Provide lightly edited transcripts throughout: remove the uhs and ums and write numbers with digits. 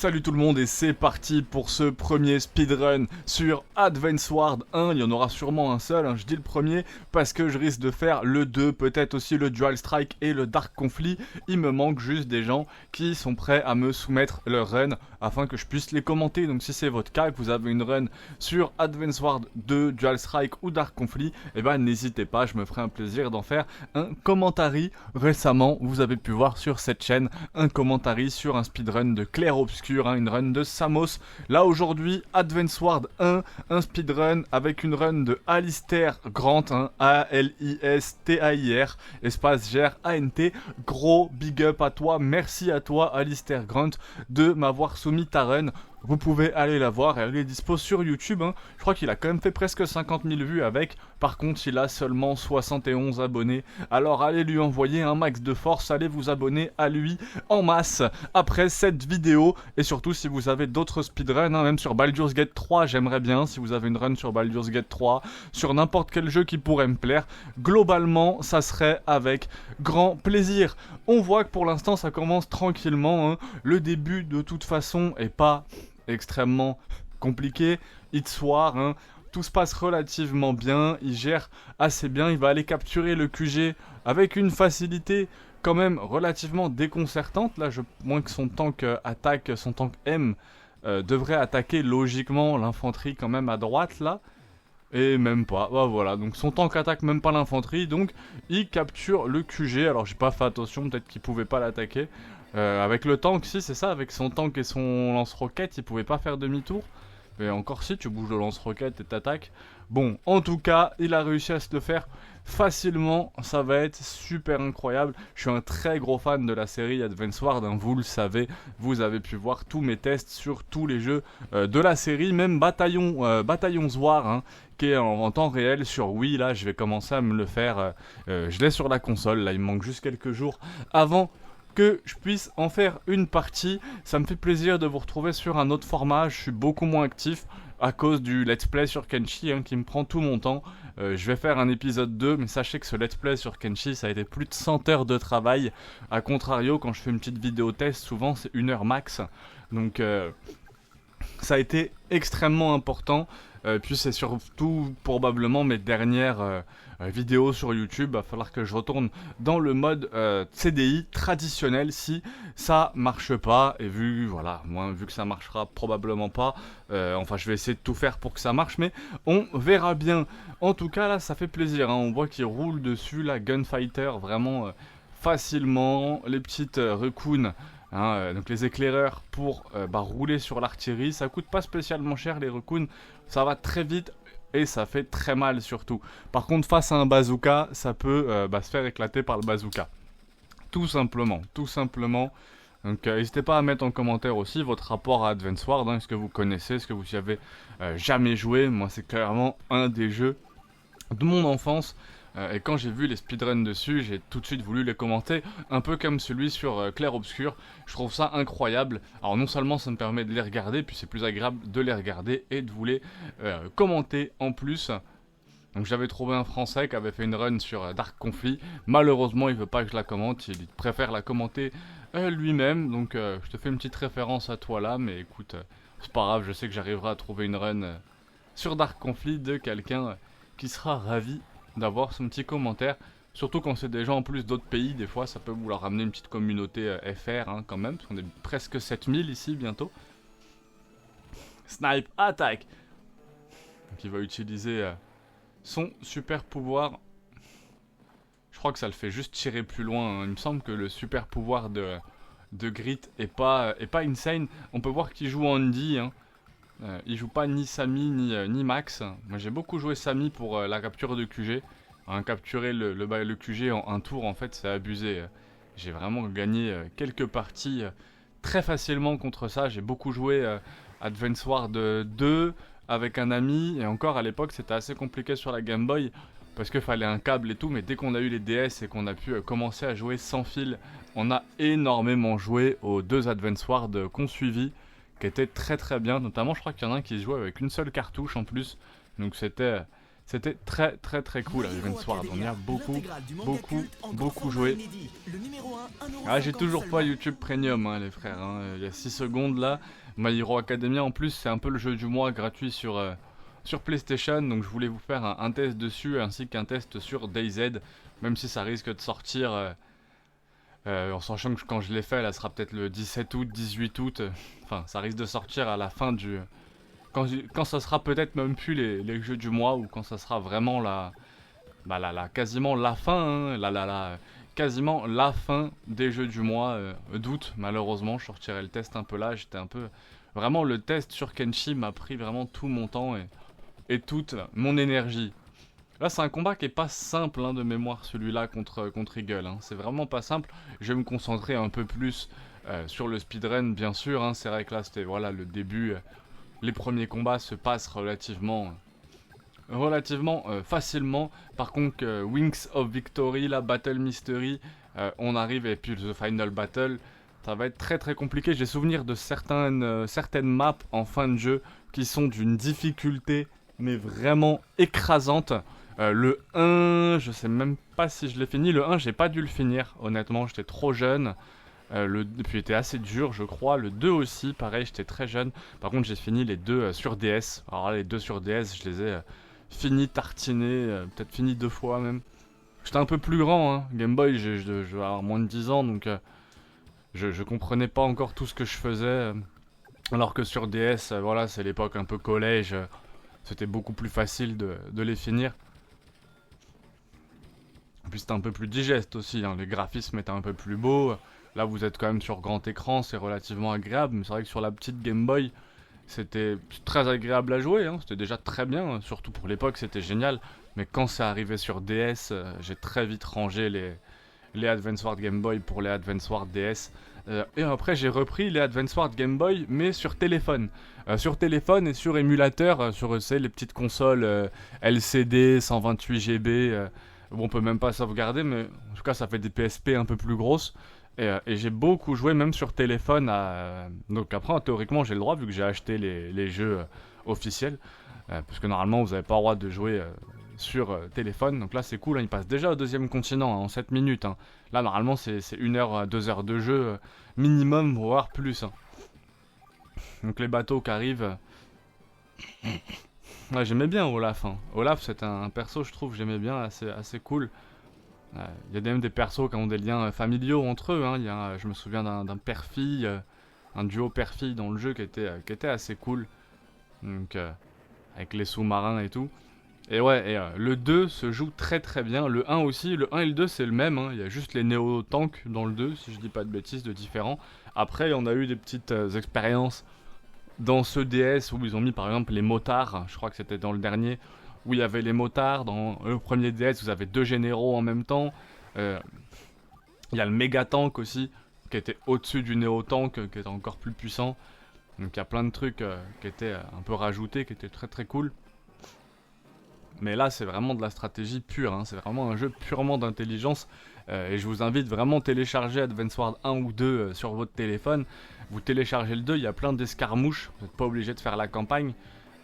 Salut tout le monde et c'est parti pour ce premier speedrun sur Advance Wars 1. Il y en aura sûrement un seul, je dis le premier parce que je risque de faire le 2, peut-être aussi le Dual Strike et le Dark Conflict. Il me manque juste des gens qui sont prêts à me soumettre leur run afin que je puisse les commenter. Donc si c'est votre cas et que vous avez une run sur Advance Wars 2, Dual Strike ou Dark Conflict, eh ben n'hésitez pas, je me ferai un plaisir d'en faire un commentary. Récemment, vous avez pu voir sur cette chaîne un commentary sur un speedrun de Clair Obscur, une run de Samos. Là aujourd'hui, Advance Wars 1, un speedrun avec une run de Alistair Grant, A-L-I-S-T-A-I-R, espace G-R-A-N-T. Gros big up à toi, merci à toi Alistair Grant de m'avoir soumis ta run. Vous pouvez aller la voir, elle est dispo sur YouTube. Je crois qu'il a quand même fait presque 50 000 vues avec. Par contre, il a seulement 71 abonnés. Alors allez lui envoyer un max de force, allez vous abonner à lui en masse après cette vidéo. Et surtout, si vous avez d'autres speedruns, même sur Baldur's Gate 3, j'aimerais bien. Si vous avez une run sur Baldur's Gate 3, sur n'importe quel jeu qui pourrait me plaire, globalement, ça serait avec grand plaisir. On voit que pour l'instant, ça commence tranquillement. Le début, de toute façon, est pas extrêmement compliqué. It's War, tout se passe relativement bien, il gère assez bien, il va aller capturer le QG avec une facilité quand même relativement déconcertante. Là, moins que son tank attaque, son tank M devrait attaquer logiquement l'infanterie quand même à droite là. Et même pas, bah voilà, donc son tank attaque même pas l'infanterie, donc il capture le QG. Alors j'ai pas fait attention, peut-être qu'il pouvait pas l'attaquer. Avec le tank, si c'est ça, avec son tank et son lance-roquette, il pouvait pas faire demi-tour. Mais encore si, tu bouges le lance-roquette et t'attaques. Bon, en tout cas, il a réussi à se le faire facilement, ça va être super incroyable. Je suis un très gros fan de la série Advance Wars, vous le savez, vous avez pu voir tous mes tests sur tous les jeux de la série, même Bataillon War, qui est en temps réel sur Wii. Là, je vais commencer à me le faire, je l'ai sur la console, là il me manque juste quelques jours avant que je puisse en faire une partie. Ça me fait plaisir de vous retrouver sur un autre format. Je suis beaucoup moins actif à cause du let's play sur Kenshi qui me prend tout mon temps. Je vais faire un épisode 2, mais sachez que ce let's play sur Kenshi, ça a été plus de 100 heures de travail. A contrario, quand je fais une petite vidéo test, souvent c'est 1 heure max. Donc ça a été extrêmement important. Puis c'est surtout probablement mes dernières vidéos sur YouTube. Il va falloir que je retourne dans le mode CDI traditionnel si ça marche pas. Et vu que ça marchera probablement pas, enfin je vais essayer de tout faire pour que ça marche, mais on verra bien. En tout cas là ça fait plaisir, on voit qu'il roule dessus la Gunfighter vraiment facilement. Les petites raccoons. Donc les éclaireurs pour rouler sur l'artillerie, ça coûte pas spécialement cher les raccoons, ça va très vite et ça fait très mal surtout. Par contre face à un bazooka, ça peut se faire éclater par le bazooka. Tout simplement. Donc n'hésitez pas à mettre en commentaire aussi votre rapport à Advance Wars, est-ce que vous connaissez, est-ce que vous y avez jamais joué. Moi c'est clairement un des jeux de mon enfance. Et quand j'ai vu les speedruns dessus, j'ai tout de suite voulu les commenter, un peu comme celui sur Clair Obscur. Je trouve ça incroyable. Alors non seulement ça me permet de les regarder, puis c'est plus agréable de les regarder et de vous les commenter en plus. Donc j'avais trouvé un Français qui avait fait une run sur Dark Conflict. Malheureusement il veut pas que je la commente, il préfère la commenter lui-même. Donc je te fais une petite référence à toi là, mais écoute, c'est pas grave, je sais que j'arriverai à trouver une run sur Dark Conflict de quelqu'un qui sera ravi d'avoir son petit commentaire, surtout quand c'est des gens en plus d'autres pays. Des fois ça peut vous leur ramener une petite communauté FR quand même, parce qu'on est presque 7000 ici bientôt. Snipe attaque. Donc il va utiliser son super pouvoir. Je crois que ça le fait juste tirer plus loin, il me semble que le super pouvoir de Grit est pas insane. On peut voir qu'il joue Andy, il joue pas ni Samy ni Max. Moi j'ai beaucoup joué Samy pour la capture de QG. Capturer le QG en un tour en fait c'est abusé. J'ai vraiment gagné quelques parties très facilement contre ça. J'ai beaucoup joué Advance Wars 2 avec un ami. Et encore à l'époque c'était assez compliqué sur la Game Boy parce qu'il fallait un câble et tout. Mais dès qu'on a eu les DS et qu'on a pu commencer à jouer sans fil, on a énormément joué aux 2 Advance Wars qu'on suivit, qui étaient très très bien. Notamment je crois qu'il y en a un qui se jouait avec une seule cartouche en plus. Donc c'était C'était très très très cool Advanced. On y a beaucoup joué. Ah, j'ai toujours pas YouTube Premium, hein, les frères. Hein. Il y a 6 secondes là. My Hero Academia, en plus, c'est un peu le jeu du mois gratuit sur PlayStation. Donc, je voulais vous faire un test dessus ainsi qu'un test sur DayZ. Même si ça risque de sortir, en sachant que quand je l'ai fait, là, sera peut-être le 17 août, 18 août. Enfin, ça risque de sortir à la fin du. Quand ça sera peut-être même plus les jeux du mois ou quand ça sera vraiment quasiment la fin, hein, quasiment la fin des jeux du mois d'août. Malheureusement, je sortirai le test un peu là. J'étais un peu. Vraiment, le test sur Kenshi m'a pris vraiment tout mon temps et toute mon énergie. Là, c'est un combat qui est pas simple hein, de mémoire, celui-là contre Eagle. Hein. C'est vraiment pas simple. Je vais me concentrer un peu plus sur le speedrun, bien sûr. Hein. C'est vrai que là, c'était voilà, le début. Les premiers combats se passent relativement facilement. Par contre, Wings of Victory, la Battle Mystery, on arrive et puis The Final Battle, ça va être très très compliqué. J'ai souvenir de certaines maps en fin de jeu qui sont d'une difficulté mais vraiment écrasante. Le 1, je sais même pas si je l'ai fini. Le 1, j'ai pas dû le finir, honnêtement, j'étais trop jeune. Puis il était assez dur, je crois. Le 2 aussi, pareil, j'étais très jeune. Par contre, j'ai fini les deux sur DS. Alors là, les deux sur DS, je les ai finis, tartinés, peut-être finis 2 fois même. J'étais un peu plus grand, hein. Game Boy, je vais avoir moins de 10 ans, donc je comprenais pas encore tout ce que je faisais. Alors que sur DS, voilà, c'est l'époque un peu collège. C'était beaucoup plus facile de les finir. En plus, c'était un peu plus digeste aussi, hein. Les graphismes étaient un peu plus beaux. Là, vous êtes quand même sur grand écran, c'est relativement agréable. Mais c'est vrai que sur la petite Game Boy, c'était très agréable à jouer. Hein. C'était déjà très bien, surtout pour l'époque, c'était génial. Mais quand c'est arrivé sur DS, j'ai très vite rangé les Advance Wars Game Boy pour les Advance Wars DS. Et après, j'ai repris les Advance Wars Game Boy, mais sur téléphone. Sur téléphone et sur émulateur, sur les petites consoles LCD, 128 GB. Bon, on peut même pas sauvegarder, mais en tout cas, ça fait des PSP un peu plus grosses. Et j'ai beaucoup joué, même sur téléphone. Donc après, théoriquement, j'ai le droit, vu que j'ai acheté les jeux officiels. Parce que normalement, vous n'avez pas le droit de jouer sur téléphone. Donc là, c'est cool, hein, il passe déjà au deuxième continent hein, en 7 minutes. Hein. Là, normalement, c'est 1 heure à 2 heures de jeu minimum, voire plus. Hein. Donc les bateaux qui arrivent. Ouais, j'aimais bien Olaf. Hein. Olaf, c'est un perso, je trouve, j'aimais bien, assez cool. Il y a même des persos qui ont des liens familiaux entre eux. Hein. Je me souviens d'un père-fille, un duo père-fille dans le jeu qui était assez cool. Donc, avec les sous-marins et tout. Et ouais, le 2 se joue très très bien. Le 1 aussi, le 1 et le 2 c'est le même. Hein. Il y a juste les néo-tanks dans le 2, si je dis pas de bêtises, de différents. Après, on a eu des petites expériences dans ce DS où ils ont mis par exemple les motards. Je crois que c'était dans le dernier. Où il y avait les motards. Dans le premier DS, vous avez 2 généraux en même temps. Il y a le méga tank aussi, qui était au-dessus du néo-tank, qui était encore plus puissant. Donc il y a plein de trucs qui étaient un peu rajoutés, qui étaient très très cool. Mais là, c'est vraiment de la stratégie pure. Hein. C'est vraiment un jeu purement d'intelligence. Et je vous invite vraiment à télécharger Advance Wars 1 ou 2 sur votre téléphone. Vous téléchargez le 2, il y a plein d'escarmouches. Vous n'êtes pas obligé de faire la campagne.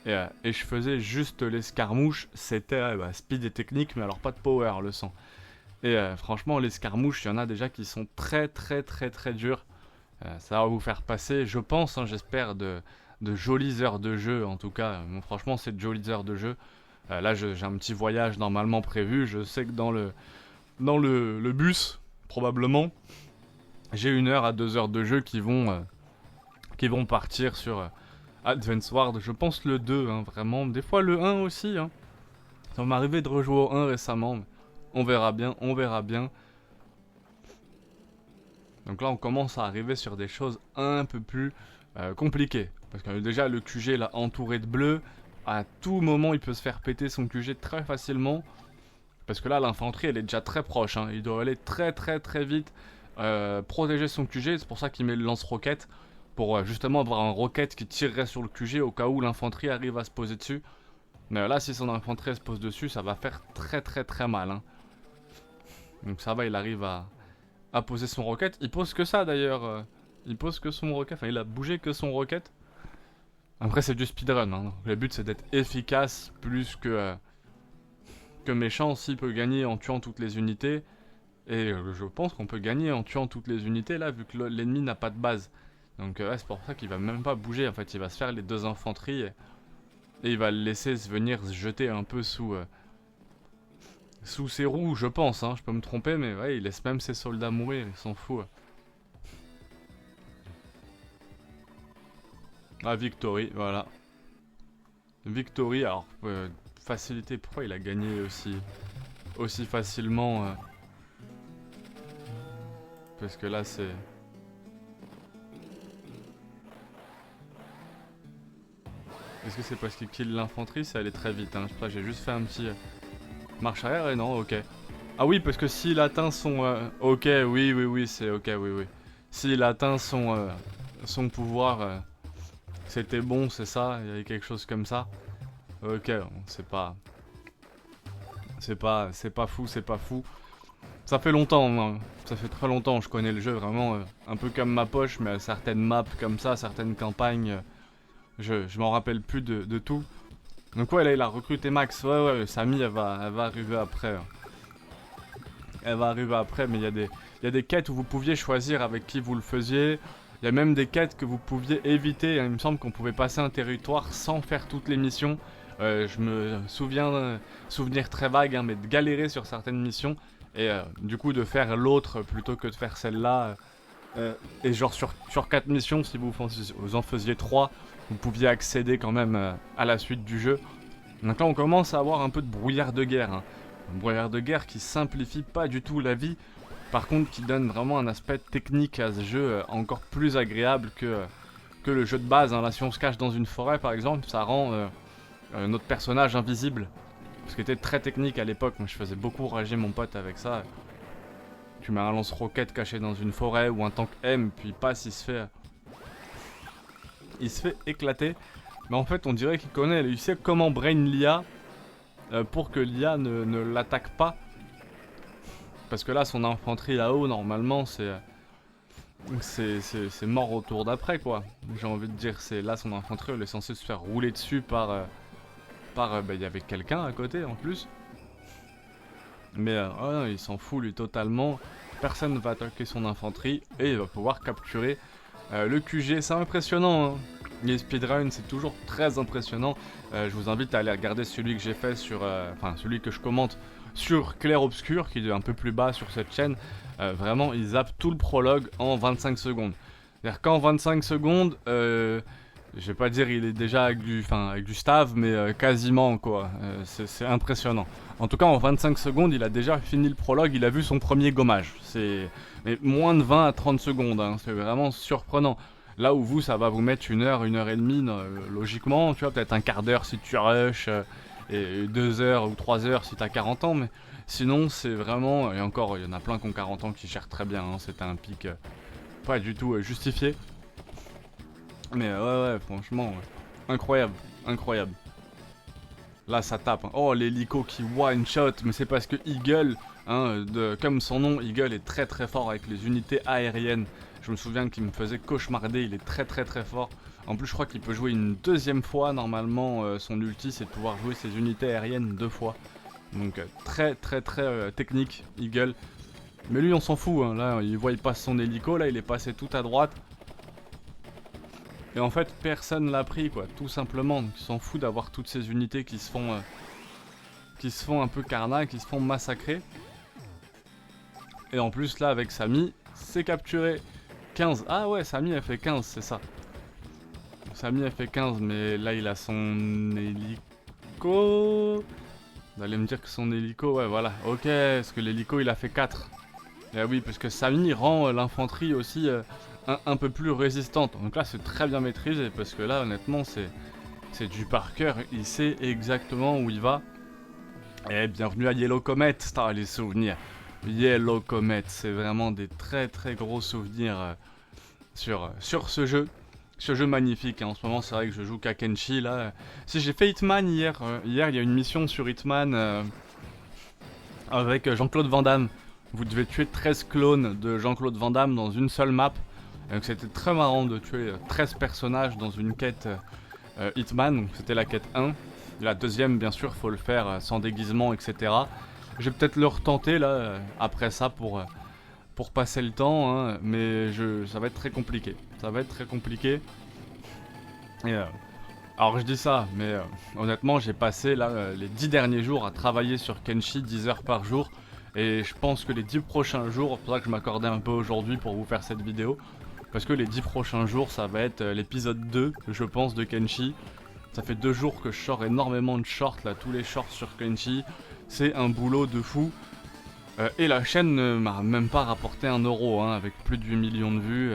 Et je faisais juste l'escarmouche. C'était speed et technique, mais alors pas de power, le sang. Et franchement, l'escarmouche, il y en a déjà qui sont très très très très durs. Ça va vous faire passer, je pense, hein, j'espère, de jolies heures de jeu. En tout cas, franchement, c'est de jolies heures de jeu. Là, j'ai un petit voyage normalement prévu. Je sais que dans le bus, probablement, j'ai 1 heure à 2 heures de jeu qui vont partir sur Advance Wars. Je pense le 2, hein, vraiment. Des fois le 1 aussi. Hein. Ça m'est arrivé de rejouer au 1 récemment. Mais on verra bien, on verra bien. Donc là, on commence à arriver sur des choses un peu plus compliquées. Parce que déjà, le QG là entouré de bleu. À tout moment, il peut se faire péter son QG très facilement. Parce que là, l'infanterie, elle est déjà très proche. Hein. Il doit aller très très très vite protéger son QG. C'est pour ça qu'il met le lance-roquette. Pour justement avoir un roquette qui tirerait sur le QG au cas où l'infanterie arrive à se poser dessus. Mais là, si son infanterie se pose dessus, ça va faire très très très mal. Hein. Donc ça va, il arrive à poser son roquette. Il pose que ça d'ailleurs. Il pose que son roquette. Enfin, il a bougé que son roquette. Après, c'est du speedrun. Hein. Le but, c'est d'être efficace plus que que méchant s'il peut gagner en tuant toutes les unités. Et je pense qu'on peut gagner en tuant toutes les unités là, vu que l'ennemi n'a pas de base. Donc ouais, c'est pour ça qu'il va même pas bouger, en fait, il va se faire les 2 infanteries et il va le laisser venir se jeter un peu sous ses roues, je pense, hein. Je peux me tromper, mais ouais, il laisse même ses soldats mourir, il s'en fout. Ah, Victory, voilà. Victory, alors, facilité, pourquoi il a gagné aussi facilement parce que là, c'est... Est-ce que c'est parce qu'il kill l'infanterie? Ça allait très vite, hein. Je sais pas, j'ai juste fait un petit... marche arrière et non, ok. Ah oui, parce que s'il atteint son... ok, oui, c'est ok, oui. S'il atteint son pouvoir, c'était bon, c'est ça? Il y avait quelque chose comme ça? Ok, c'est pas... C'est pas fou, c'est pas fou. Ça fait longtemps, hein. Ça fait très longtemps, je connais le jeu vraiment un peu comme ma poche, mais certaines maps comme ça, certaines campagnes, je m'en rappelle plus de tout. Donc ouais, là il a recruté Max, ouais, Samy elle va arriver après. Elle va arriver après, mais il y a des quêtes où vous pouviez choisir avec qui vous le faisiez. Il y a même des quêtes que vous pouviez éviter, il me semble qu'on pouvait passer un territoire sans faire toutes les missions. Je me souviens, souvenir très vague, hein, mais de galérer sur certaines missions. Et du coup de faire l'autre plutôt que de faire celle-là. Et genre sur 4 missions, si vous en faisiez 3, vous pouviez accéder quand même à la suite du jeu. Donc là on commence à avoir un peu de brouillard de guerre. Hein. Un brouillard de guerre qui simplifie pas du tout la vie. Par contre qui donne vraiment un aspect technique à ce jeu encore plus agréable que le jeu de base. Hein. Là si on se cache dans une forêt par exemple, ça rend notre personnage invisible. Ce qui était très technique à l'époque, moi je faisais beaucoup rager mon pote avec ça. Tu mets un lance-roquette caché dans une forêt ou un tank M, puis il passe, il se fait éclater. Mais en fait on dirait qu'il connaît, il sait comment brain l'IA pour que l'IA ne l'attaque pas. Parce que là son infanterie là-haut normalement c'est mort au tour d'après quoi. J'ai envie de dire, c'est là son infanterie elle est censée se faire rouler dessus par... il y avait quelqu'un à côté en plus. Mais oh, il s'en fout lui totalement. Personne ne va attaquer son infanterie et il va pouvoir capturer le QG. C'est impressionnant, hein. Les speedruns c'est toujours très impressionnant. Je vous invite à aller regarder celui que j'ai fait sur... Enfin celui que je commente sur Clair Obscur qui est un peu plus bas sur cette chaîne. Vraiment il zappe tout le prologue en 25 secondes. C'est-à-dire qu'en 25 secondes... je vais pas dire il est déjà avec du stav, mais quasiment quoi. C'est impressionnant. En tout cas, en 25 secondes, il a déjà fini le prologue, il a vu son premier gommage. Mais moins de 20 à 30 secondes, hein. C'est vraiment surprenant. Là où vous, ça va vous mettre 1 heure, 1 heure et demie, logiquement. Tu vois, peut-être un quart d'heure si tu rushes, et 2 heures ou 3 heures si t'as 40 ans. Mais sinon, c'est vraiment... Et encore, il y en a plein qui ont 40 ans qui gèrent très bien. Hein. C'était un pic pas du tout justifié. Mais ouais, franchement, incroyable. Là, ça tape. Hein. Oh, l'hélico qui one-shot, mais c'est parce que Eagle, hein, comme son nom, Eagle est très très fort avec les unités aériennes. Je me souviens qu'il me faisait cauchemarder, il est très fort. En plus, je crois qu'il peut jouer une 2e fois, normalement, son ulti, c'est de pouvoir jouer ses unités aériennes 2 fois. Donc, très technique, Eagle. Mais lui, on s'en fout, hein. Là, il voit, il passe son hélico, là, il est passé tout à droite. Et en fait, personne l'a pris, quoi, tout simplement. Donc, ils s'en foutent d'avoir toutes ces unités qui se font un peu carnac, qui se font massacrer. Et en plus, là, avec Samy, c'est capturé. 15. Ah ouais, Samy a fait 15, c'est ça. Samy a fait 15, mais là, il a son hélico. Vous allez me dire que son hélico, ouais, voilà. Ok, parce que l'hélico, il a fait 4. Et oui, parce que Samy rend l'infanterie aussi... un peu plus résistante. Donc là c'est très bien maîtrisé parce que là honnêtement c'est du par cœur, il sait exactement où il va. Et bienvenue à Yellow Comet, les souvenirs. Yellow Comet, c'est vraiment des très gros souvenirs sur ce jeu. Ce jeu magnifique, hein. En ce moment c'est vrai que je joue qu'à Kenshi là. Si j'ai fait Hitman hier, il y a une mission sur Hitman avec Jean-Claude Van Damme. Vous devez tuer 13 clones de Jean-Claude Van Damme dans une seule map. Donc c'était très marrant de tuer 13 personnages dans une quête Hitman, donc c'était la quête 1. La deuxième, bien sûr, faut le faire sans déguisement, etc. Je vais peut-être le retenter là, après ça pour passer le temps, hein, mais ça va être très compliqué. Ça va être très compliqué. Et, alors je dis ça, mais honnêtement, j'ai passé là les 10 derniers jours à travailler sur Kenshi 10 heures par jour. Et je pense que les 10 prochains jours, c'est pour ça que je m'accordais un peu aujourd'hui pour vous faire cette vidéo. Parce que les 10 prochains jours, ça va être l'épisode 2, je pense, de Kenshi. Ça fait 2 jours que je sors énormément de shorts, là, tous les shorts sur Kenshi. C'est un boulot de fou. Et la chaîne ne m'a même pas rapporté 1€, hein, avec plus de 8 millions de vues.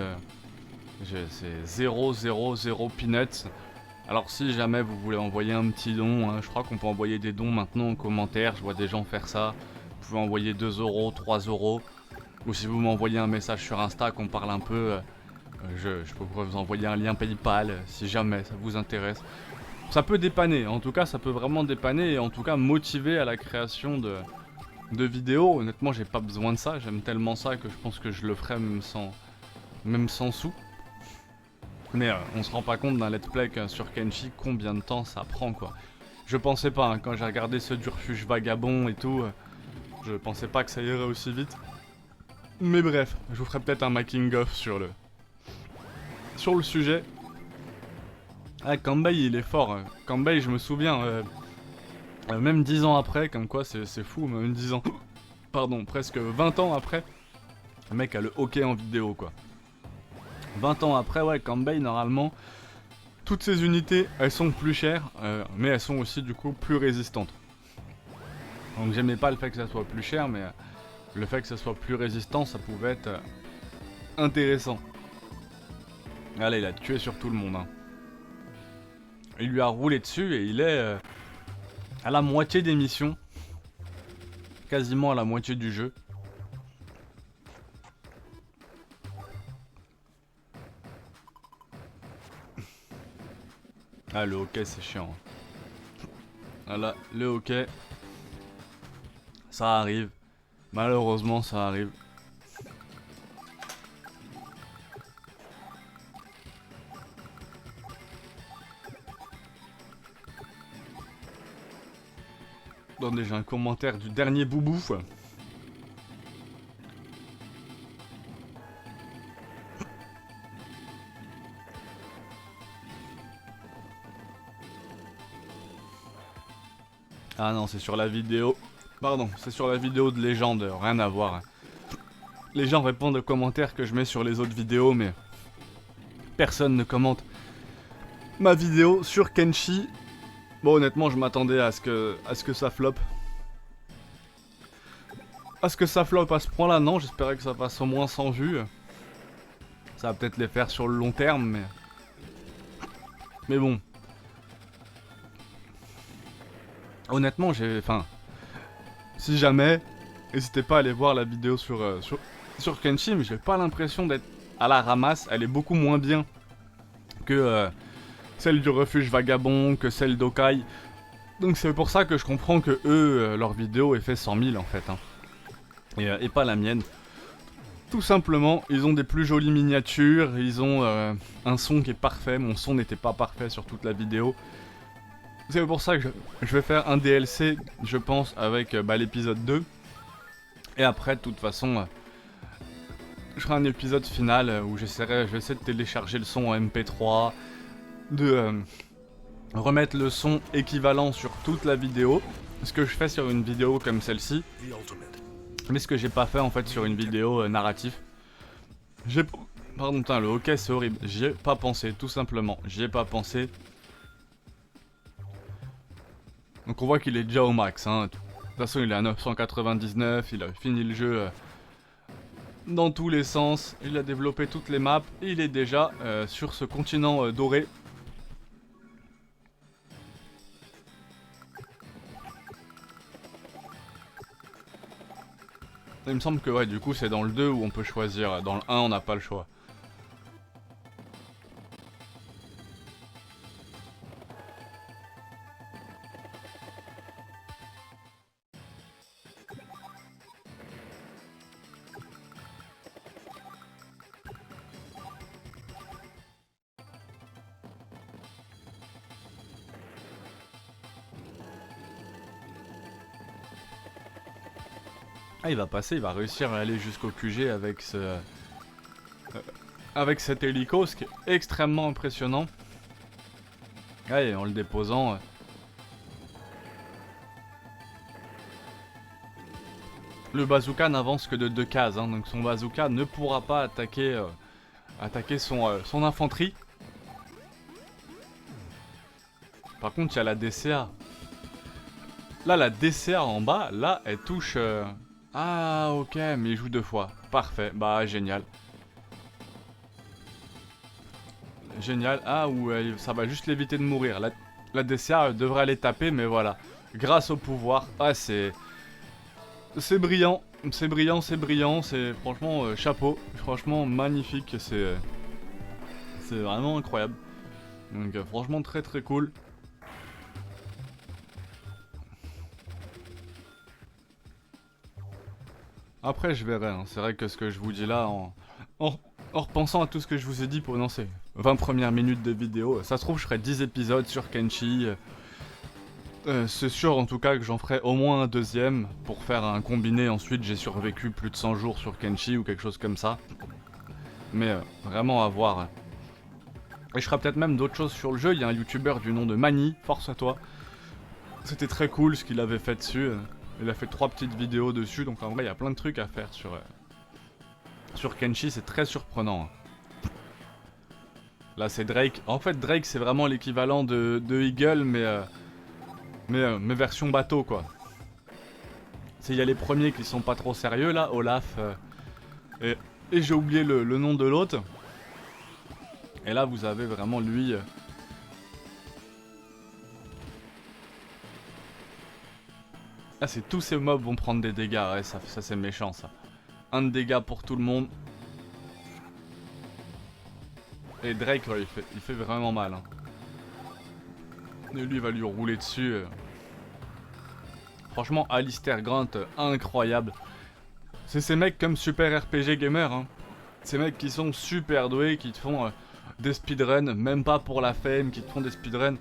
C'est 0, 0, 0 peanuts. Alors si jamais vous voulez envoyer un petit don, hein, je crois qu'on peut envoyer des dons maintenant en commentaire, je vois des gens faire ça. Vous pouvez envoyer 2€, 3€. Ou si vous m'envoyez un message sur Insta qu'on parle un peu, je peux vous envoyer un lien PayPal si jamais ça vous intéresse. Ça peut dépanner, en tout cas ça peut vraiment dépanner et en tout cas motiver à la création de vidéos. Honnêtement j'ai pas besoin de ça, j'aime tellement ça que je pense que je le ferais même sans sous. Mais on se rend pas compte d'un let's play sur Kenshi combien de temps ça prend quoi. Je pensais pas, hein, quand j'ai regardé ceux du refuge vagabond et tout, je pensais pas que ça irait aussi vite. Mais bref, je vous ferai peut-être un making of sur le sujet. Ah, Kanbei il est fort. Kanbei je me souviens, même 10 ans après, comme quoi c'est fou, même 10 ans, pardon, presque 20 ans après, le mec a le hockey en vidéo quoi. 20 ans après, ouais, Kanbei normalement, toutes ces unités elles sont plus chères, mais elles sont aussi du coup plus résistantes. Donc j'aimais pas le fait que ça soit plus cher, mais le fait que ça soit plus résistant, ça pouvait être intéressant. Allez, il a tué sur tout le monde. Hein. Il lui a roulé dessus et il est à la moitié des missions. Quasiment à la moitié du jeu. Ah, le hockey, c'est chiant. Voilà, le hockey. Ça arrive. Malheureusement, ça arrive. Attendez, j'ai un commentaire du dernier boubou. Ah non, c'est sur la vidéo. Pardon, c'est sur la vidéo de légende, rien à voir. Les gens répondent aux commentaires que je mets sur les autres vidéos, mais personne ne commente ma vidéo sur Kenshi. Bon, honnêtement, je m'attendais à ce que ça floppe. À ce que ça floppe à ce point-là, non, j'espérais que ça fasse au moins 100 vues. Ça va peut-être les faire sur le long terme, mais... Mais bon. Honnêtement, enfin... Si jamais, n'hésitez pas à aller voir la vidéo sur Kenshi, mais j'ai pas l'impression d'être à la ramasse. Elle est beaucoup moins bien que celle du refuge vagabond, que celle d'Okai. Donc c'est pour ça que je comprends que eux, leur vidéo est fait 100 000 en fait. Hein. Et pas la mienne. Tout simplement, ils ont des plus jolies miniatures, ils ont un son qui est parfait. Mon son n'était pas parfait sur toute la vidéo. C'est pour ça que je vais faire un DLC, je pense, avec l'épisode 2. Et après, de toute façon, je ferai un épisode final où je vais essayer de télécharger le son en MP3, de remettre le son équivalent sur toute la vidéo. Ce que je fais sur une vidéo comme celle-ci. Mais ce que j'ai pas fait en fait sur une vidéo narrative. Pardon, putain, le hockey c'est horrible. J'y ai pas pensé, tout simplement. J'y ai pas pensé. Donc on voit qu'il est déjà au max. Hein. De toute façon, il est à 999. Il a fini le jeu dans tous les sens. Il a développé toutes les maps. Et il est déjà sur ce continent doré. Il me semble que ouais, du coup c'est dans le 2 où on peut choisir. Dans le 1 on n'a pas le choix. Ah, il va passer, il va réussir à aller jusqu'au QG avec cet hélico, ce qui est extrêmement impressionnant. Ah, et en le déposant... le bazooka n'avance que de 2 cases, hein, donc son bazooka ne pourra pas attaquer, son infanterie. Par contre, il y a la DCA. Là, la DCA en bas, là, elle touche... Ah, ok, mais il joue 2 fois. Parfait, bah génial. Génial. Ah, ou ça va juste l'éviter de mourir. La DCA devrait aller taper, mais voilà. Grâce au pouvoir. Ah, c'est brillant. C'est brillant, c'est brillant. C'est franchement chapeau. Franchement magnifique. C'est vraiment incroyable. Donc franchement très très cool. Après, je verrai. Hein. C'est vrai que ce que je vous dis là, en repensant à tout ce que je vous ai dit pendant ces 20 premières minutes de vidéo, ça se trouve, je ferai 10 épisodes sur Kenshi. C'est sûr en tout cas que j'en ferai au moins un deuxième pour faire un combiné. Ensuite, j'ai survécu plus de 100 jours sur Kenshi ou quelque chose comme ça. Mais vraiment à voir. Et je ferai peut-être même d'autres choses sur le jeu. Il y a un youtubeur du nom de Mani, force à toi. C'était très cool ce qu'il avait fait dessus. Il a fait 3 petites vidéos dessus, donc en vrai il y a plein de trucs à faire sur Kenshi, c'est très surprenant. Là c'est Drake. En fait Drake c'est vraiment l'équivalent de Eagle, mais version bateau quoi. Il y a les premiers qui sont pas trop sérieux là, Olaf, et j'ai oublié le nom de l'autre. Et là vous avez vraiment lui... Ah, c'est tous ces mobs vont prendre des dégâts, ouais, ça c'est méchant ça. Un de dégâts pour tout le monde. Et Drake, ouais, il fait vraiment mal. Hein. Et lui, il va lui rouler dessus. Franchement, Alistair Grant, incroyable. C'est ces mecs comme Super RPG Gamer. Hein. Ces mecs qui sont super doués, qui te font des speedruns, même pas pour la fame, qui te font des speedruns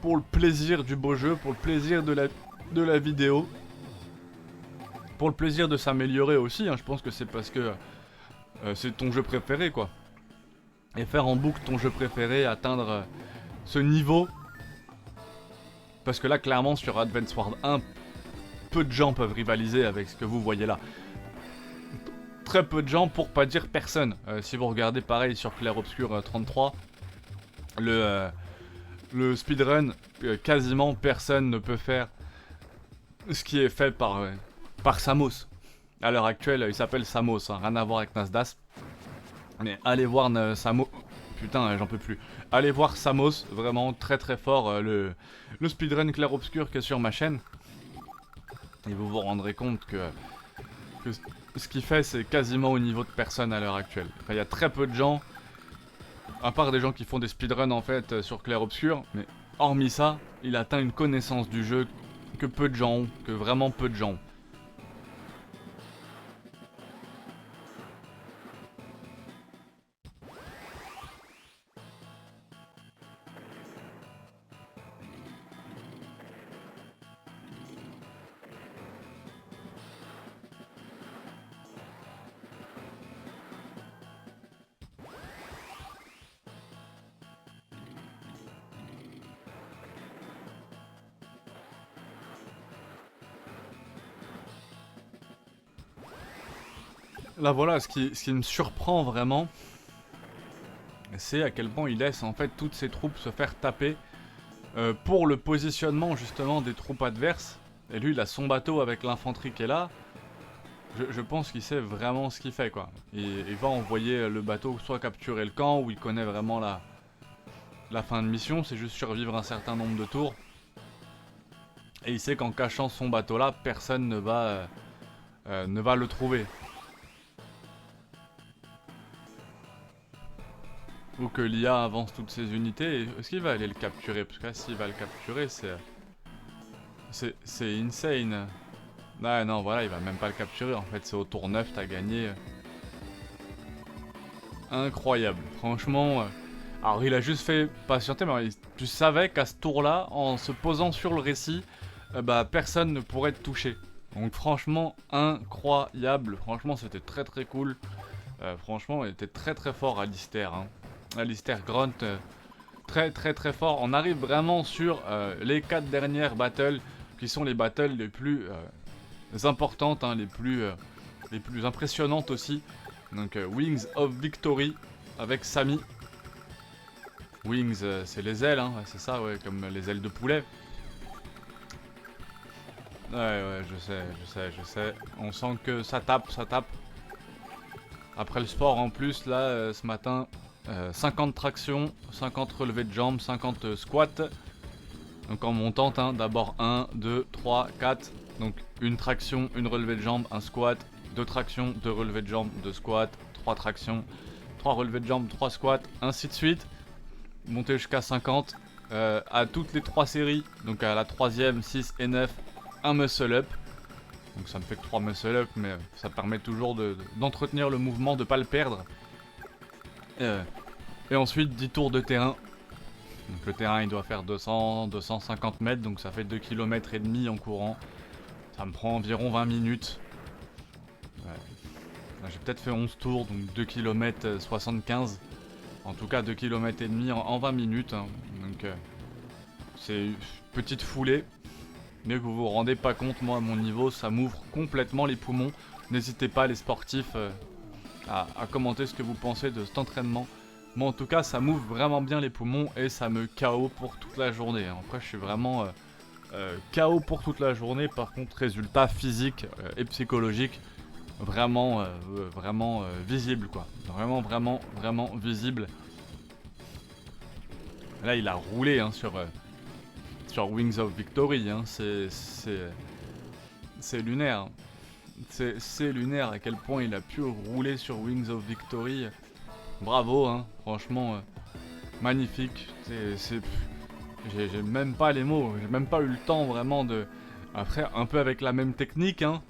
pour le plaisir du beau jeu, pour le plaisir de la vidéo. Pour le plaisir de s'améliorer aussi, hein, je pense que c'est parce que c'est ton jeu préféré quoi. Et faire en boucle ton jeu préféré, atteindre ce niveau. Parce que là clairement sur Advance Wars 1, peu de gens peuvent rivaliser avec ce que vous voyez là. Très peu de gens pour pas dire personne. Si vous regardez pareil sur Clair Obscur 33, le speedrun, quasiment personne ne peut faire ce qui est fait par Samos. À l'heure actuelle, il s'appelle Samos, hein, rien à voir avec Nasdas. Mais allez voir Samos. Putain, j'en peux plus. Allez voir Samos, vraiment très très fort, le speedrun clair obscur que sur ma chaîne. Et vous vous rendrez compte que ce qu'il fait, c'est quasiment au niveau de personne à l'heure actuelle. Enfin, il y a très peu de gens, à part des gens qui font des speedruns en fait sur clair obscur, mais hormis ça, il atteint une connaissance du jeu que peu de gens ont, que vraiment peu de gens ont. Là voilà, ce qui me surprend vraiment, c'est à quel point il laisse en fait toutes ses troupes se faire taper pour le positionnement justement des troupes adverses. Et lui il a son bateau avec l'infanterie qui est là. Je pense qu'il sait vraiment ce qu'il fait quoi. Il va envoyer le bateau soit capturer le camp où il connaît vraiment la fin de mission, c'est juste survivre un certain nombre de tours. Et il sait qu'en cachant son bateau là, personne ne va le trouver. Ou que l'IA avance toutes ses unités. Est-ce qu'il va aller le capturer? Parce que là, s'il va le capturer, c'est insane. Ah non, voilà, il va même pas le capturer. En fait, c'est au tour 9, t'as gagné. Incroyable. Franchement... Alors, il a juste fait patienter, mais tu savais qu'à ce tour-là, en se posant sur le récit, bah, personne ne pourrait te toucher. Donc franchement incroyable, franchement c'était très très cool. Franchement il était très très fort Alistair, hein. Alistair Grunt, très très très fort. On arrive vraiment sur les 4 dernières battles qui sont les battles les plus importantes, hein, les plus impressionnantes aussi. Donc Wings of Victory avec Sammy. Wings c'est les ailes, hein, c'est ça, ouais, comme les ailes de poulet. Ouais, je sais. On sent que ça tape, ça tape. Après le sport en plus, là, ce matin, 50 tractions, 50 relevés de jambes, 50 squats. Donc en montant, hein, d'abord 1, 2, 3, 4. Donc une traction, une relevée de jambes, un squat, 2 tractions, 2 relevés de jambes, 2 squats, 3 tractions, 3 relevés de jambes, 3 squats, ainsi de suite. Monter jusqu'à 50 à toutes les 3 séries. Donc à la 3ème, 6 et 9. Un muscle up, donc ça me fait que 3 muscle up, mais ça permet toujours d'entretenir le mouvement, de pas le perdre. Et ensuite 10 tours de terrain. Donc le terrain il doit faire 200-250 mètres, donc ça fait 2 km et demi en courant. Ça me prend environ 20 minutes. Ouais. J'ai peut-être fait 11 tours, donc 2 km 75. En tout cas 2 km et demi en 20 minutes. Hein. Donc c'est une petite foulée. Mais que vous vous rendez pas compte, moi à mon niveau ça m'ouvre complètement les poumons. N'hésitez pas les sportifs à commenter ce que vous pensez de cet entraînement. Moi en tout cas ça m'ouvre vraiment bien les poumons et ça me KO pour toute la journée. Après je suis vraiment KO pour toute la journée. Par contre résultat physique et psychologique vraiment visible quoi. Vraiment visible. Là il a roulé hein, sur Wings of Victory, hein. C'est lunaire. C'est lunaire à quel point il a pu rouler sur Wings of Victory. Bravo, hein. Franchement, magnifique. J'ai même pas les mots, j'ai même pas eu le temps vraiment de... Après, un peu avec la même technique, hein.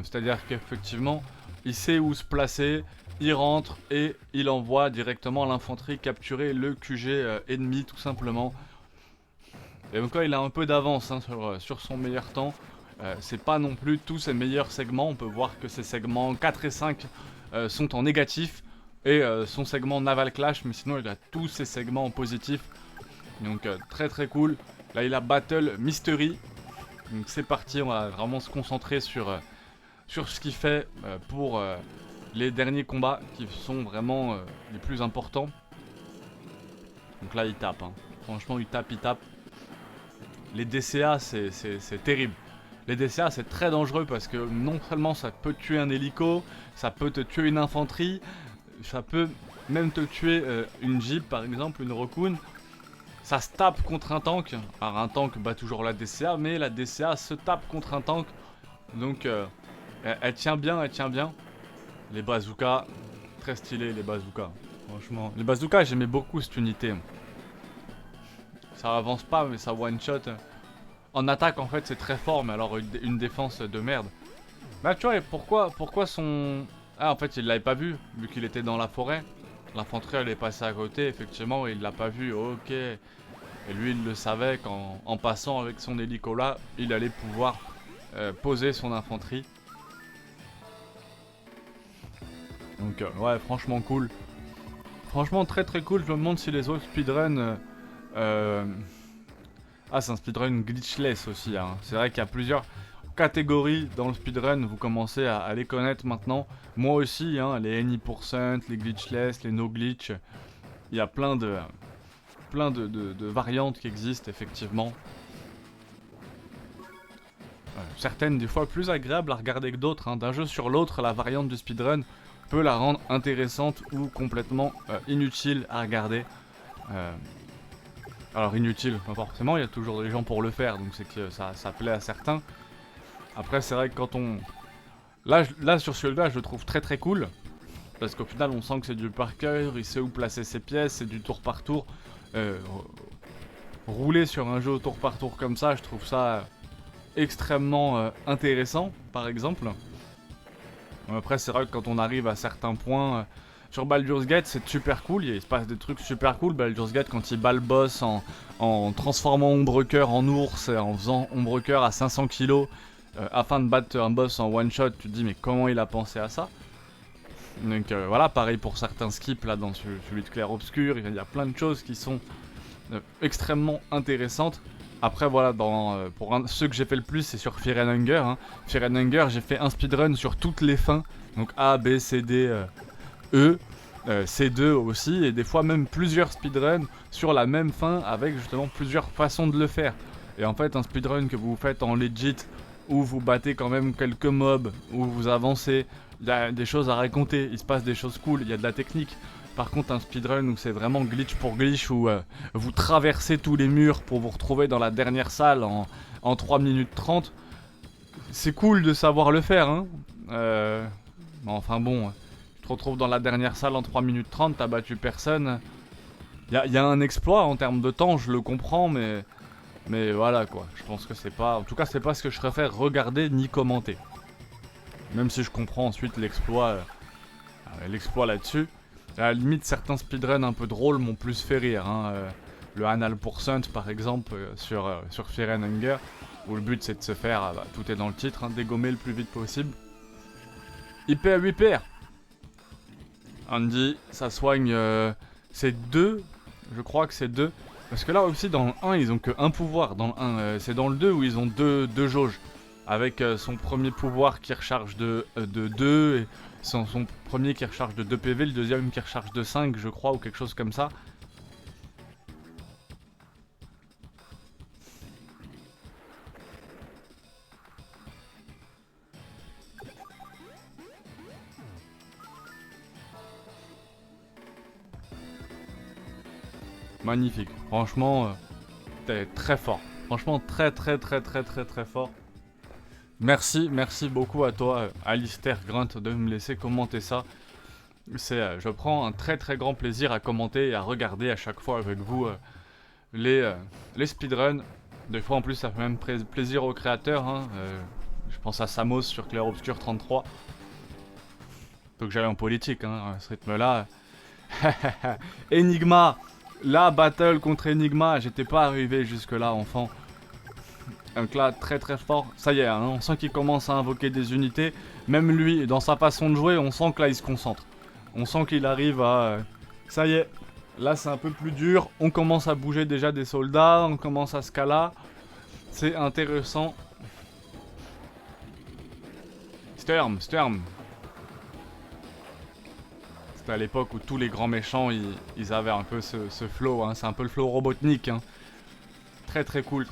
C'est-à-dire qu'effectivement, il sait où se placer, il rentre et il envoie directement l'infanterie capturer le QG ennemi tout simplement. Et donc là il a un peu d'avance hein, sur son meilleur temps. C'est pas non plus tous ses meilleurs segments. On peut voir que ses segments 4 et 5 sont en négatif. Et son segment Naval Clash. Mais sinon il a tous ses segments en positif. Donc très très cool. Là il a Battle Mystery. Donc c'est parti, on va vraiment se concentrer sur ce qu'il fait pour les derniers combats qui sont vraiment les plus importants. Donc là il tape hein. Franchement il tape. Les DCA c'est terrible. Les DCA c'est très dangereux parce que non seulement ça peut tuer un hélico, ça peut te tuer une infanterie, ça peut même te tuer une Jeep par exemple, une Raccoon. Ça se tape contre un tank. Alors un tank bat toujours la DCA, mais la DCA se tape contre un tank. Donc elle tient bien, Les bazookas, très stylé les bazookas. Franchement, les bazookas j'aimais beaucoup cette unité. Ça avance pas mais ça one shot. En attaque en fait c'est très fort mais alors une défense de merde. Bah tu vois pourquoi son... Ah en fait il l'avait pas vu qu'il était dans la forêt. L'infanterie elle est passée à côté effectivement et il l'a pas vu, ok. Et lui il le savait qu'en passant avec son hélico là il allait pouvoir poser son infanterie. Donc ouais franchement cool. Franchement très très cool, je me demande si les autres speedruns... Ah c'est un speedrun glitchless aussi hein. C'est vrai qu'il y a plusieurs catégories dans le speedrun, vous commencez à les connaître maintenant. Moi aussi hein, les any%, les glitchless, les no glitch. Il y a plein de variantes qui existent effectivement. Certaines des fois plus agréables à regarder que d'autres hein. D'un jeu sur l'autre la variante du speedrun peut la rendre intéressante ou complètement inutile à regarder. Alors inutile, pas forcément, il y a toujours des gens pour le faire, donc c'est que ça plaît à certains. Après c'est vrai que quand on... Là sur celui-là je le trouve très très cool. Parce qu'au final on sent que c'est du par cœur, il sait où placer ses pièces, c'est du tour par tour. Rouler sur un jeu au tour par tour comme ça, je trouve ça extrêmement intéressant par exemple. Après c'est vrai que quand on arrive à certains points... Sur Baldur's Gate c'est super cool, il se passe des trucs super cool. Baldur's Gate quand il bat le boss en transformant Ombrecoeur en ours, en faisant Ombrecoeur à 500 kg afin de battre un boss en one shot. Tu te dis mais comment il a pensé à ça? Donc voilà, pareil pour certains skips là dans celui de Clair Obscur, il y a plein de choses qui sont extrêmement intéressantes. Après voilà, ceux que j'ai fait le plus c'est sur Fear and Hunger. Hein. Fear and Hunger, j'ai fait un speedrun sur toutes les fins, donc A, B, C, D, E, C2 aussi, et des fois même plusieurs speedruns sur la même fin avec justement plusieurs façons de le faire. Et en fait un speedrun que vous faites en legit, où vous battez quand même quelques mobs, où vous avancez, il y a des choses à raconter, il se passe des choses cool, il y a de la technique. Par contre un speedrun où c'est vraiment glitch pour glitch, où vous traversez tous les murs pour vous retrouver dans la dernière salle en 3 minutes 30, c'est cool de savoir le faire, hein. Enfin bon, tu te retrouves dans la dernière salle en 3 minutes 30, t'as battu personne. Il y a un exploit en termes de temps, je le comprends, mais voilà quoi. Je pense que c'est pas... En tout cas, c'est pas ce que je préfère regarder ni commenter. Même si je comprends ensuite l'exploit là-dessus. À la limite, certains speedruns un peu drôles m'ont plus fait rire. Hein. Le Anal Pourcent par exemple, sur Fear and Hunger, où le but c'est de se faire, tout est dans le titre, hein, dégommer le plus vite possible. IP à 8 paires. Andy, ça soigne... c'est 2, je crois que c'est 2. Parce que là aussi dans le 1 ils ont que un pouvoir. Dans le 1, c'est dans le 2 où ils ont deux jauges. Avec son premier pouvoir qui recharge de 2 et son premier qui recharge de 2 PV, le deuxième qui recharge de 5 je crois ou quelque chose comme ça. Magnifique, franchement t'es très fort. Franchement très fort. Merci beaucoup à toi, Alistair Grunt, de me laisser commenter ça. Je prends un très grand plaisir à commenter et à regarder à chaque fois avec vous les speedruns. Des fois en plus ça fait même plaisir aux créateurs. Hein. Je pense à Samos sur Clair Obscur 33. Donc j'allais en politique, hein, à ce rythme-là. Enigma, la battle contre Enigma, j'étais pas arrivé jusque là, enfant. Donc là, très fort. Ça y est, hein, on sent qu'il commence à invoquer des unités. Même lui, dans sa façon de jouer, on sent que là, il se concentre. On sent qu'il arrive à... Ça y est, là, c'est un peu plus dur. On commence à bouger déjà des soldats. On commence à scaler. C'est intéressant. Sturm. C'était à l'époque où tous les grands méchants, ils avaient un peu ce flow. Hein. C'est un peu le flow Robotnik. Hein. Très cool.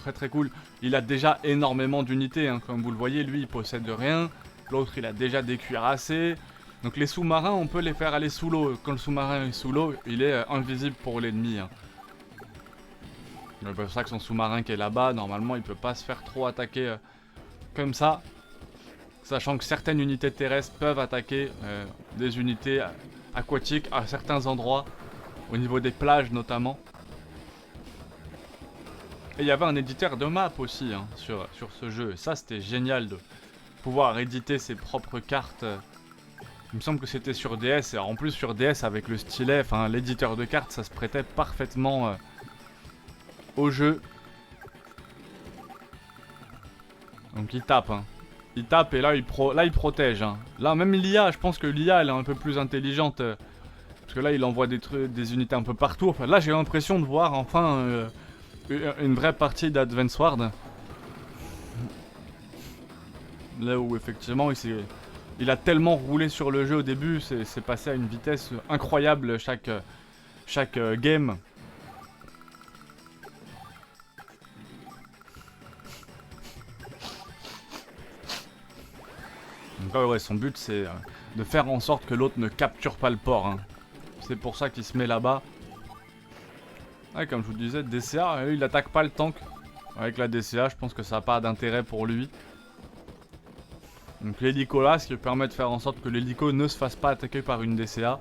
Il a déjà énormément d'unités, hein. Comme vous le voyez, lui il possède rien. L'autre il a déjà des cuirassés. Donc les sous-marins on peut les faire aller sous l'eau. Quand le sous-marin est sous l'eau, il est invisible pour l'ennemi. Hein. C'est pour ça que son sous-marin qui est là-bas, normalement il peut pas se faire trop attaquer comme ça. Sachant que certaines unités terrestres peuvent attaquer des unités aquatiques à certains endroits. Au niveau des plages notamment. Et il y avait un éditeur de map aussi hein, sur ce jeu. Et ça, c'était génial de pouvoir éditer ses propres cartes. Il me semble que c'était sur DS. Et en plus, sur DS, avec le stylet, enfin, l'éditeur de cartes, ça se prêtait parfaitement au jeu. Donc, il tape. Hein. Il tape et là, il protège. Hein. Là, même l'IA, je pense que l'IA, elle est un peu plus intelligente. Parce que là, il envoie des unités un peu partout. Enfin, là, j'ai l'impression de voir enfin... une vraie partie d'Advance Wars. Là où effectivement il a tellement roulé sur le jeu au début, c'est passé à une vitesse incroyable chaque game. Donc ouais, son but c'est de faire en sorte que l'autre ne capture pas le port. Hein. C'est pour ça qu'il se met là-bas. Ouais, comme je vous disais, DCA, il attaque pas le tank. Avec la DCA, je pense que ça n'a pas d'intérêt pour lui. Donc l'hélico là, ce qui permet de faire en sorte que l'hélico ne se fasse pas attaquer par une DCA.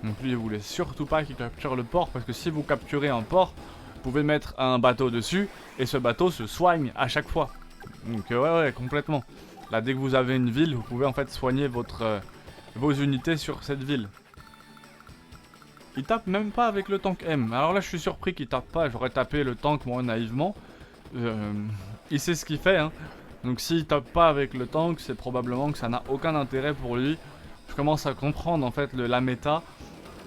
Donc lui, il voulait surtout pas qu'il capture le port, parce que si vous capturez un port, vous pouvez mettre un bateau dessus, et ce bateau se soigne à chaque fois. Donc ouais, complètement. Là, dès que vous avez une ville, vous pouvez en fait soigner vos unités sur cette ville. Il tape même pas avec le tank M. Alors là, je suis surpris qu'il tape pas. J'aurais tapé le tank, moi, naïvement. Il sait ce qu'il fait, hein. Donc s'il tape pas avec le tank, c'est probablement que ça n'a aucun intérêt pour lui. Je commence à comprendre en fait la méta.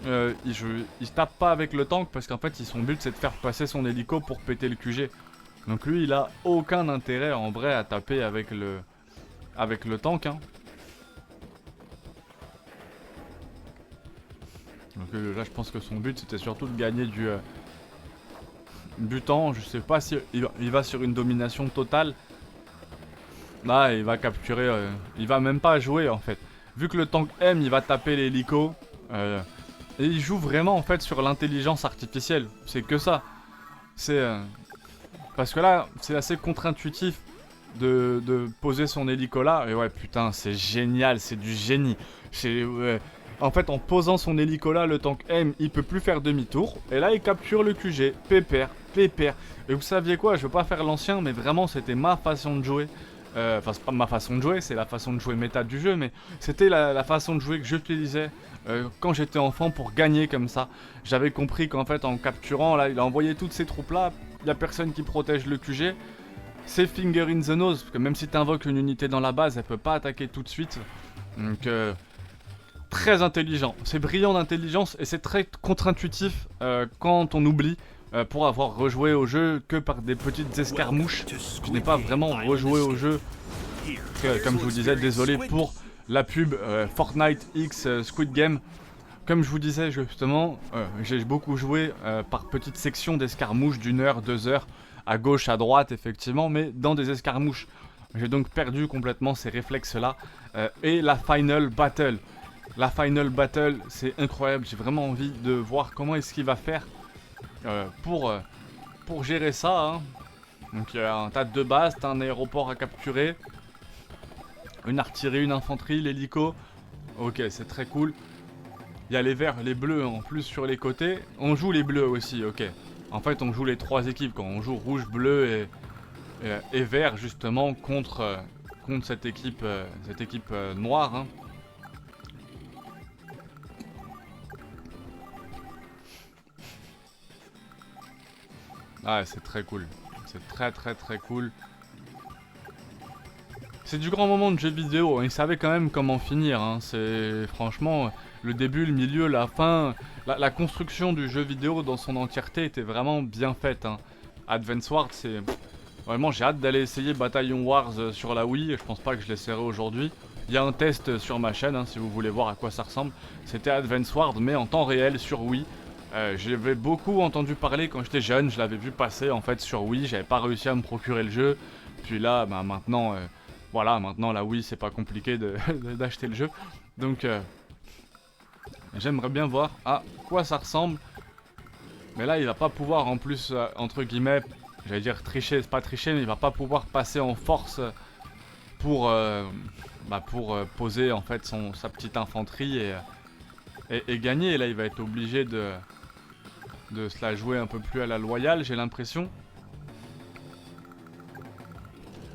Il tape pas avec le tank parce qu'en fait son but c'est de faire passer son hélico pour péter le QG. Donc lui il a aucun intérêt en vrai à taper avec le tank hein. Donc là je pense que son but c'était surtout de gagner du temps. Je sais pas si il va sur une domination totale. Là il va capturer, il va même pas jouer en fait. Vu que le tank aime, il va taper l'hélico. Et il joue vraiment en fait sur l'intelligence artificielle. C'est que ça. C'est parce que là c'est assez contre-intuitif de poser son hélico là. Et ouais putain c'est génial, c'est du génie. En fait en posant son hélico là, le tank aim, il peut plus faire demi-tour. Et là il capture le QG. Pépère, pépère. Et vous saviez quoi, je veux pas faire l'ancien mais vraiment c'était ma façon de jouer. Enfin c'est pas ma façon de jouer, c'est la façon de jouer méta du jeu, mais c'était la façon de jouer que j'utilisais quand j'étais enfant pour gagner comme ça. J'avais compris qu'en fait en capturant, là il a envoyé toutes ces troupes là, il y a personne qui protège le QG. C'est finger in the nose, parce que même si tu invoques une unité dans la base, elle peut pas attaquer tout de suite. Donc très intelligent, c'est brillant d'intelligence et c'est très contre-intuitif quand on oublie. Pour avoir rejoué au jeu que par des petites escarmouches. Je n'ai pas vraiment rejoué au jeu. Comme je vous disais, désolé pour la pub Fortnite X Squid Game. Comme je vous disais justement, j'ai beaucoup joué par petites sections d'escarmouches d'1 heure, 2 heures, à gauche, à droite effectivement, mais dans des escarmouches. J'ai donc perdu complètement ces réflexes-là. Et la Final Battle. La Final Battle, c'est incroyable, j'ai vraiment envie de voir comment est-ce qu'il va faire. Pour gérer ça hein. Donc il y a un tas de bases, t'as un aéroport à capturer, une artillerie, une infanterie, l'hélico. Ok c'est très cool. Il y a les verts, les bleus en plus sur les côtés. On joue les bleus aussi, ok. En fait on joue les trois équipes quand on joue rouge, bleu et vert justement contre cette équipe noire hein. Ah c'est très cool, c'est très cool. C'est du grand moment de jeu vidéo, hein. Ils savaient quand même comment finir, hein. C'est franchement le début, le milieu, la fin, la construction du jeu vidéo dans son entièreté était vraiment bien faite hein. Advance Wars c'est... Vraiment j'ai hâte d'aller essayer Battalion Wars sur la Wii, je pense pas que je l'essaierai aujourd'hui. Il y a un test sur ma chaîne hein, si vous voulez voir à quoi ça ressemble. C'était Advance Wars mais en temps réel sur Wii. J'avais beaucoup entendu parler quand j'étais jeune, je l'avais vu passer en fait sur Wii, j'avais pas réussi à me procurer le jeu. Puis là, bah, maintenant, voilà, maintenant la Wii c'est pas compliqué d'acheter le jeu. Donc j'aimerais bien voir à quoi ça ressemble. Mais là il va pas pouvoir en plus, entre guillemets, j'allais dire tricher, c'est pas tricher, mais il va pas pouvoir passer en force pour poser en fait sa petite infanterie et gagner. Et là il va être obligé de se la jouer un peu plus à la loyale, j'ai l'impression.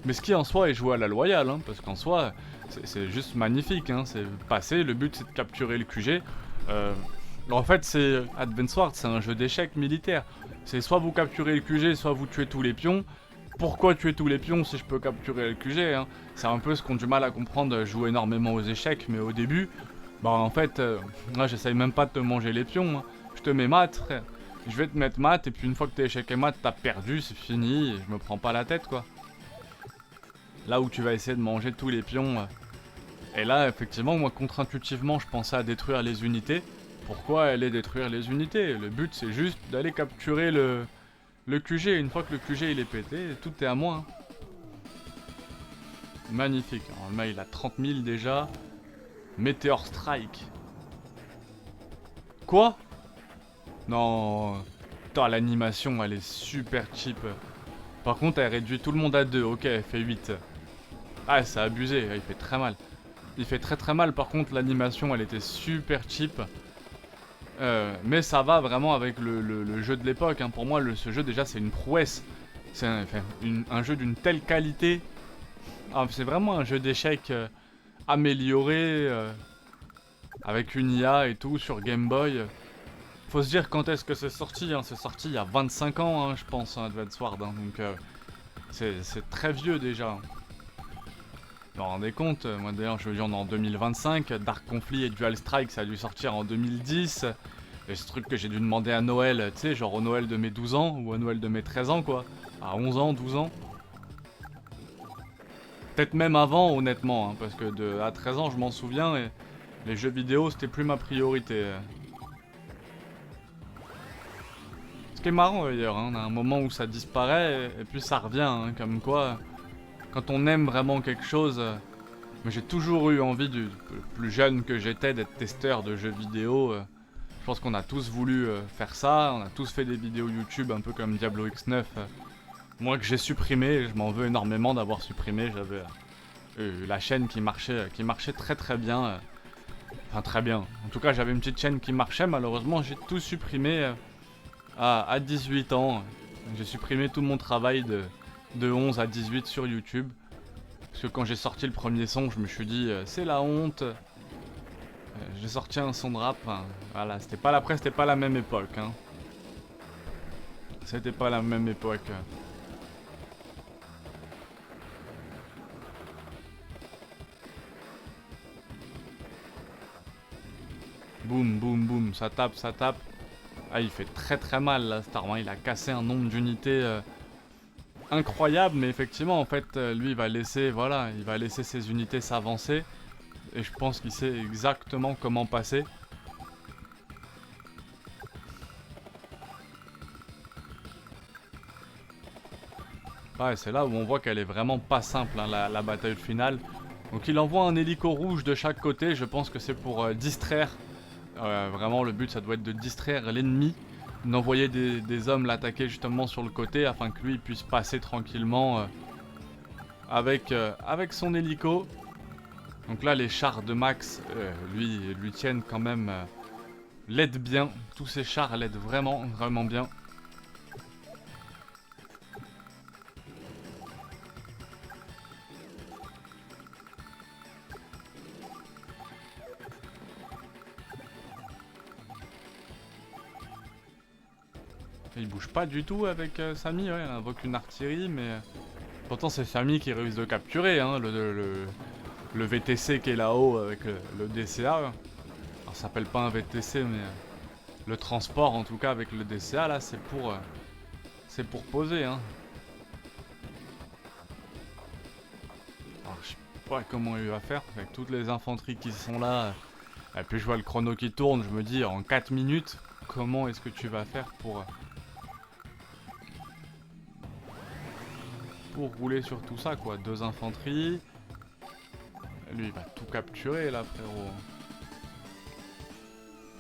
Mais ce qui en soi est joué à la loyale, hein, parce qu'en soi, c'est juste magnifique, hein, c'est passer, le but c'est de capturer le QG. En fait, c'est Advance Wars, c'est un jeu d'échecs militaire. C'est soit vous capturez le QG, soit vous tuez tous les pions. Pourquoi tuer tous les pions si je peux capturer le QG hein? C'est un peu ce qu'ont du mal à comprendre, je joue énormément aux échecs, mais au début, bah en fait, là j'essaye même pas de te manger les pions, hein. Je te mets mat, frère. Je vais te mettre mat, et puis une fois que t'es échec et mat, t'as perdu, c'est fini, et je me prends pas la tête, quoi. Là où tu vas essayer de manger tous les pions. Et là, effectivement, moi, contre-intuitivement, je pensais à détruire les unités. Pourquoi aller détruire les unités? Le but, c'est juste d'aller capturer le QG. Une fois que le QG, il est pété, tout est à moi. Hein. Magnifique. Alors, le mec, il a 30 000 déjà. Meteor Strike. Quoi? Non. Putain, l'animation, elle est super cheap. Par contre, elle réduit tout le monde à 2. Ok, elle fait 8. Ah, c'est abusé. Il fait très mal. Il fait très mal. Par contre, l'animation, elle était super cheap. Mais ça va vraiment avec le jeu de l'époque. Hein. Pour moi, ce jeu, déjà, c'est une prouesse. C'est un jeu d'une telle qualité. Ah, c'est vraiment un jeu d'échecs amélioré. Avec une IA et tout sur Game Boy. Faut se dire quand est-ce que c'est sorti. Hein. C'est sorti il y a 25 ans, hein, je pense, hein, Advance Wars. Hein. Donc, c'est très vieux déjà. Vous vous rendez compte, moi d'ailleurs je veux dire on est en 2025, Dark Conflict et Dual Strike ça a dû sortir en 2010. Et ce truc que j'ai dû demander à Noël, tu sais, genre au Noël de mes 12 ans ou au Noël de mes 13 ans quoi. À 11 ans, 12 ans. Peut-être même avant honnêtement, hein, parce que à 13 ans je m'en souviens et les jeux vidéo c'était plus ma priorité. Ce qui est marrant d'ailleurs, hein, on a un moment où ça disparaît et puis ça revient, hein, comme quoi quand on aime vraiment quelque chose... mais j'ai toujours eu envie, du plus jeune que j'étais, d'être testeur de jeux vidéo. Je pense qu'on a tous voulu faire ça, on a tous fait des vidéos YouTube un peu comme Diablo X9. Moi que j'ai supprimé, je m'en veux énormément d'avoir supprimé, j'avais la chaîne qui marchait très très bien. Enfin très bien, en tout cas j'avais une petite chaîne qui marchait, malheureusement j'ai tout supprimé à 18 ans. J'ai supprimé tout mon travail de 11 à 18 sur YouTube. Parce que quand j'ai sorti le premier son, je me suis dit c'est la honte. J'ai sorti un son de rap, hein. Voilà, c'était pas la même époque, hein. C'était pas la même époque. Boum, boum, boum, ça tape, ça tape. Ah, il fait très très mal là, Starman. Il a cassé un nombre d'unités incroyable, mais effectivement, en fait, lui, il va laisser, voilà, il va laisser ses unités s'avancer. Et je pense qu'il sait exactement comment passer. Ouais, c'est là où on voit qu'elle est vraiment pas simple, hein, la bataille finale. Donc il envoie un hélico rouge de chaque côté, je pense que c'est pour distraire. Vraiment, le but, ça doit être de distraire l'ennemi. D'envoyer des hommes l'attaquer justement sur le côté afin que lui puisse passer tranquillement avec son hélico. Donc là, les chars de Max, lui tiennent quand même, l'aident bien. Tous ces chars l'aident vraiment, vraiment bien. Et il bouge pas du tout avec Samy, ouais, elle invoque une artillerie, mais pourtant c'est Samy qui risque de capturer, hein, le VTC qui est là-haut avec le DCA. Alors ça s'appelle pas un VTC, mais le transport en tout cas avec le DCA là, c'est pour poser, hein. Alors je sais pas comment il va faire avec toutes les infanteries qui sont là. Et puis je vois le chrono qui tourne, je me dis en 4 minutes, comment est-ce que tu vas faire pour rouler sur tout ça quoi. 2 infanteries. Lui il va tout capturer là frérot.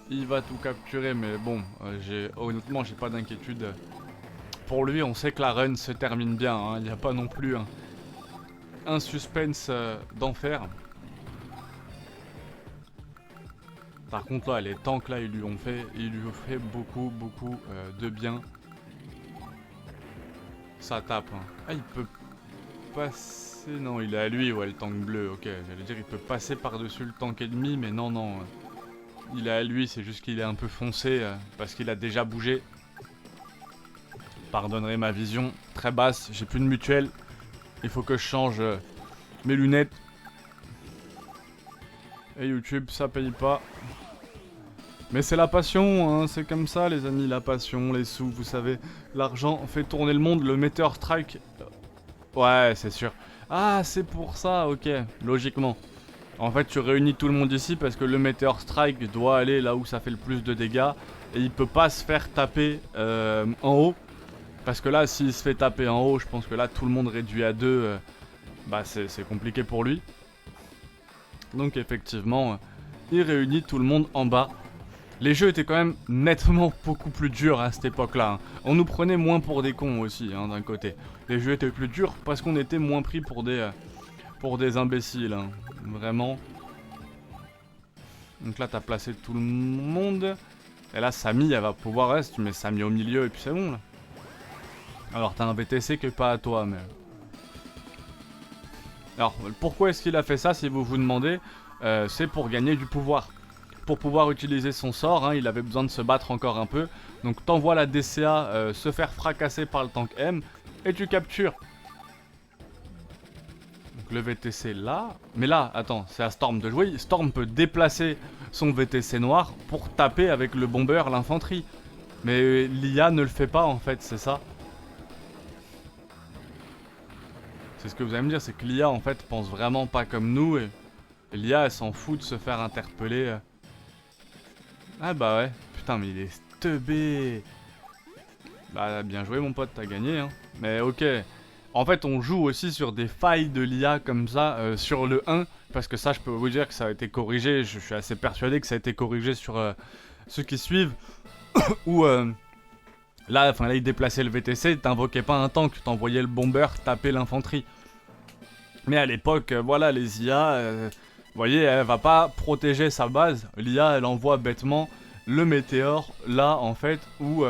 Il va tout capturer mais bon, honnêtement j'ai pas d'inquiétude. Pour lui on sait que la run se termine bien, hein. Il n'y a pas non plus un suspense d'enfer. Par contre là les tanks là ils lui ont fait beaucoup de bien. Ça tape, hein. Ah il peut passer, non il est à lui, ouais, le tank bleu, ok, j'allais dire il peut passer par dessus le tank ennemi mais non non, il est à lui, c'est juste qu'il est un peu foncé parce qu'il a déjà bougé. Pardonnerez ma vision très basse, j'ai plus de mutuelle, il faut que je change mes lunettes. Et YouTube ça paye pas. Mais c'est la passion, hein, c'est comme ça les amis, la passion, les sous, vous savez, l'argent fait tourner le monde, le Meteor Strike... Ouais, c'est sûr. Ah, c'est pour ça, ok, logiquement. En fait, tu réunis tout le monde ici parce que le Meteor Strike doit aller là où ça fait le plus de dégâts. Et il peut pas se faire taper en haut. Parce que là, s'il se fait taper en haut, je pense que là, tout le monde réduit à 2. Bah, c'est compliqué pour lui. Donc effectivement, il réunit tout le monde en bas. Les jeux étaient quand même nettement beaucoup plus durs à cette époque-là, hein. On nous prenait moins pour des cons aussi, hein, d'un côté. Les jeux étaient plus durs parce qu'on était moins pris pour des imbéciles, hein. Vraiment. Donc là, t'as placé tout le monde. Et là, Samy, elle va pouvoir rester. Tu mets Samy au milieu et puis c'est bon, là. Alors, t'as un VTC qui est pas à toi, mais... Alors, pourquoi est-ce qu'il a fait ça, si vous vous demandez? C'est pour gagner du pouvoir. Pour pouvoir utiliser son sort, hein, il avait besoin de se battre encore un peu. Donc t'envoies la DCA se faire fracasser par le tank M et tu captures. Donc le VTC là. Mais là, attends, c'est à Storm de jouer. Storm peut déplacer son VTC noir pour taper avec le bomber l'infanterie. Mais l'IA ne le fait pas en fait, c'est ça. C'est ce que vous allez me dire, c'est que l'IA en fait pense vraiment pas comme nous et l'IA elle s'en fout de se faire interpeller. Ah bah ouais, putain mais il est teubé. Bah bien joué mon pote, t'as gagné hein. Mais ok, en fait on joue aussi sur des failles de l'IA comme ça sur le 1, parce que ça je peux vous dire que ça a été corrigé, je suis assez persuadé que ça a été corrigé sur ceux qui suivent, où là il déplaçait le VTC, t'invoquais pas un tank, t'envoyais le bomber taper l'infanterie. Mais à l'époque, voilà, les IA, vous voyez, elle va pas protéger sa base, l'IA elle envoie bêtement le météore là en fait où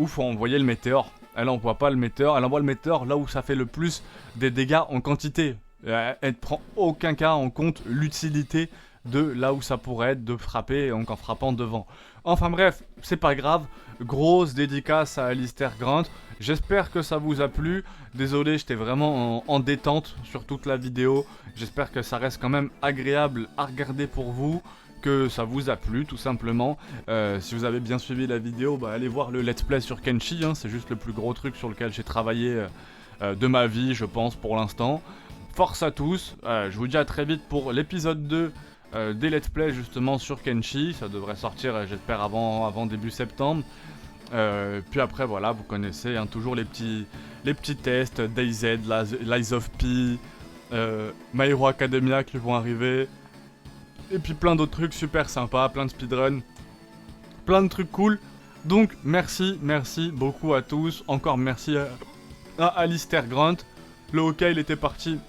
faut envoyer le météore. Elle envoie pas le météore, elle envoie le météore là où ça fait le plus des dégâts en quantité. Elle ne prend aucun cas en compte l'utilité de là où ça pourrait être de frapper donc en frappant devant. Enfin bref, c'est pas grave. Grosse dédicace à Alistair Grant. J'espère que ça vous a plu. Désolé, j'étais vraiment en détente sur toute la vidéo. J'espère que ça reste quand même agréable à regarder pour vous, que ça vous a plu tout simplement. Si vous avez bien suivi la vidéo, bah, allez voir le let's play sur Kenshi, hein, c'est juste le plus gros truc sur lequel j'ai travaillé de ma vie je pense pour l'instant. Force à tous, je vous dis à très vite pour l'épisode 2 des let's play justement sur Kenshi, ça devrait sortir j'espère avant début septembre. Puis après voilà, vous connaissez hein, toujours les petits tests, DayZ, Lies of P, My Hero Academia qui vont arriver. Et puis plein d'autres trucs super sympas, plein de speedrun, plein de trucs cool. Donc merci beaucoup à tous. Encore merci à Alistair Grant. Le hockey il était parti,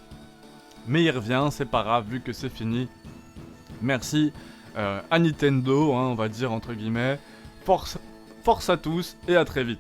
mais il revient, c'est pas grave vu que c'est fini. Merci à Nintendo, hein, on va dire entre guillemets. Force à tous et à très vite.